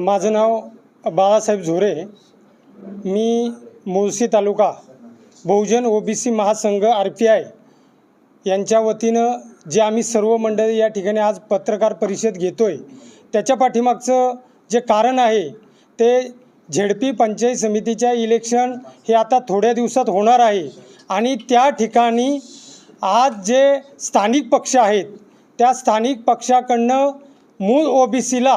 माझं नाव बाळासाहेब झोरे, मी मुळशी तालुका बहुजन ओबीसी महासंघ RPI यांच्या वतीनं जे आम्ही सर्व मंडळी या ठिकाणी आज पत्रकार परिषद घेतोय, त्याच्या पाठीमागचं जे कारण आहे ते झेडपी पंचायत समितीच्या इलेक्शन हे आता थोड्या दिवसात होणार आहे आणि त्या ठिकाणी आज जे स्थानिक पक्ष आहेत त्या स्थानिक पक्षाकडनं मूळ ओबीसीला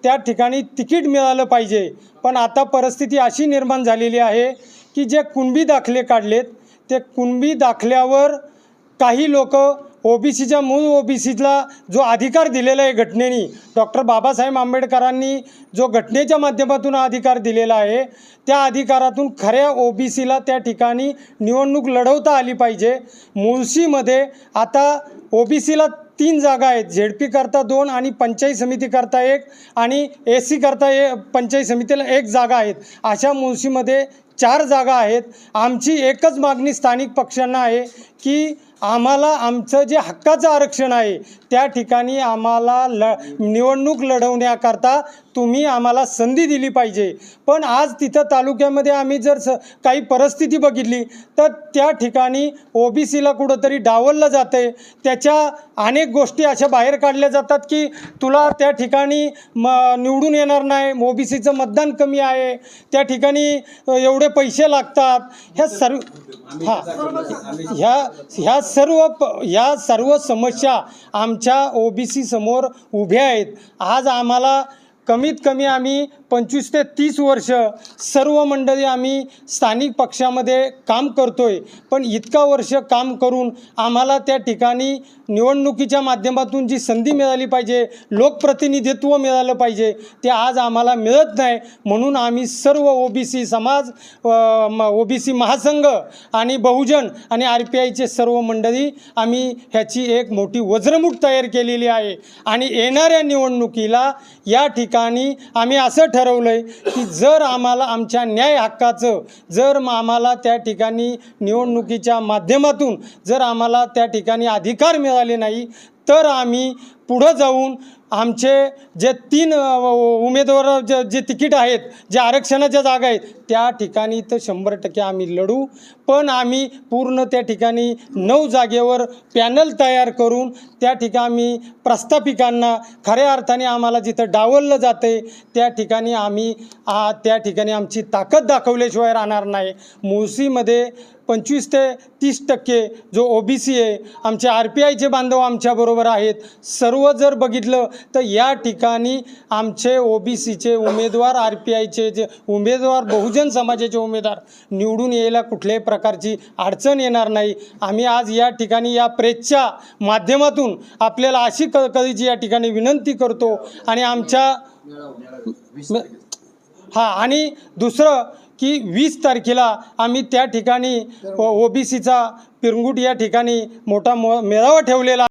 त्या ठिकाणी तिकीट मिळालं पाहिजे। पण आता परिस्थिती अशी निर्माण झालेली आहे की जे कुणबी दाखले काढलेत ते कुणबी दाखल्यावर काही लोक ओबीसीच्या मूळ ओबीसीला जो अधिकार दिलेला आहे घटनेने, डॉक्टर बाबासाहेब आंबेडकरांनी जो घटनेच्या माध्यमातून अधिकार दिलेला आहे त्या अधिकारातून खऱ्या ओबीसीला त्या ठिकाणी निवडणूक लढवता आली पाहिजे। मुळशीमध्ये आता ओबीसीला 3 जागा आहेत, झेडपी करता 2 आणि पंचायत समिती करता 1 आणि SC करता पंचायत समितीला 1 जागा आहेत। अशा मुळशीमध्ये 4 जागा आहेत। आमची एकच मागणी स्थानिक पक्षांना आहे की आम्हाला आमचं जे हक्काचं आरक्षण आहे त्या ठिकाणी आम्हाला निवडणूक लढवण्याकरता तुम्ही आम्हाला संधी दिली पाहिजे। पण आज तिथं तालुक्यामध्ये आम्ही जर काही परिस्थिती बघितली तर त्या ठिकाणी ओबीसीला कुठंतरी डावललं जाते। त्याच्या अनेक गोष्टी अशा बाहेर काढल्या जातात की तुला त्या ठिकाणी निवडून येणार नाही, ओबीसीचं मतदान कमी आहे, त्या ठिकाणी एवढे पैसे लागतात। ह्या सर्व समस्या आमच्या ओबीसी समोर उभ्या आहेत। आज आम्हाला कमीत कमी आम्ही 25 ते 30 वर्ष सर्व मंडळी आम्ही स्थानिक पक्षामध्ये काम करतोय, पण इतका वर्ष काम करून आम्हाला त्या ठिकाणी निवडणुकीच्या माध्यमातून जी संधी मिळाली पाहिजे, लोकप्रतिनिधित्व मिळालं पाहिजे, ते आज आम्हाला मिळत नाही। म्हणून आम्ही सर्व ओबीसी समाज, ओबीसी महासंघ आणि बहुजन आणि RPIचे सर्व मंडळी आम्ही ह्याची एक मोठी वज्रमूठ तयार केलेली आहे आणि येणाऱ्या निवडणुकीला या ठिकाणी आम्ही असं ठरवलं आहे की जर आम्हाला आमच्या न्याय हक्काचं जर आम्हाला त्या ठिकाणी निवडणुकीच्या माध्यमातून जर आम्हाला त्या ठिकाणी अधिकार मिळाले नाही तर आम्ही पुढं जाऊन आमचे जे 3 उमेदवार जे तिकीट आहेत, जे आरक्षणाच्या जागा आहेत त्या ठिकाणी तर 100% आम्ही लढू। पण आम्ही पूर्ण त्या ठिकाणी 9 जागेवर पॅनल तयार करून त्या ठिकाणी आम्ही प्रस्थापिकांना खऱ्या अर्थाने आम्हाला जिथं डावललं जाते त्या ठिकाणी आम्ही त्या ठिकाणी आमची ताकद दाखवल्याशिवाय राहणार नाही। मुळशीमध्ये 25 ते 30% जो ओबीसी आहे, आमचे RPIचे बांधव आमच्याबरोबर आहेत। सर्व जर बघितलं तर या ठिकाणी आमचे ओबीसीचे उमेदवार, RPIचे जे उमेदवार, बहुजन समाजाचे उमेदवार निवडून यायला कुठल्याही प्रकारची अडचण येणार नाही। आम्ही आज या ठिकाणी या प्रेसच्या माध्यमातून आपल्याला अशी कधीची या ठिकाणी विनंती करतो आणि आमच्या आणि दुसरं की 20 तारखेला आम्ही त्या ठिकाणी ओबीसीचा पिरंगुट या ठिकाणी मोठा मेळावा ठेवलेला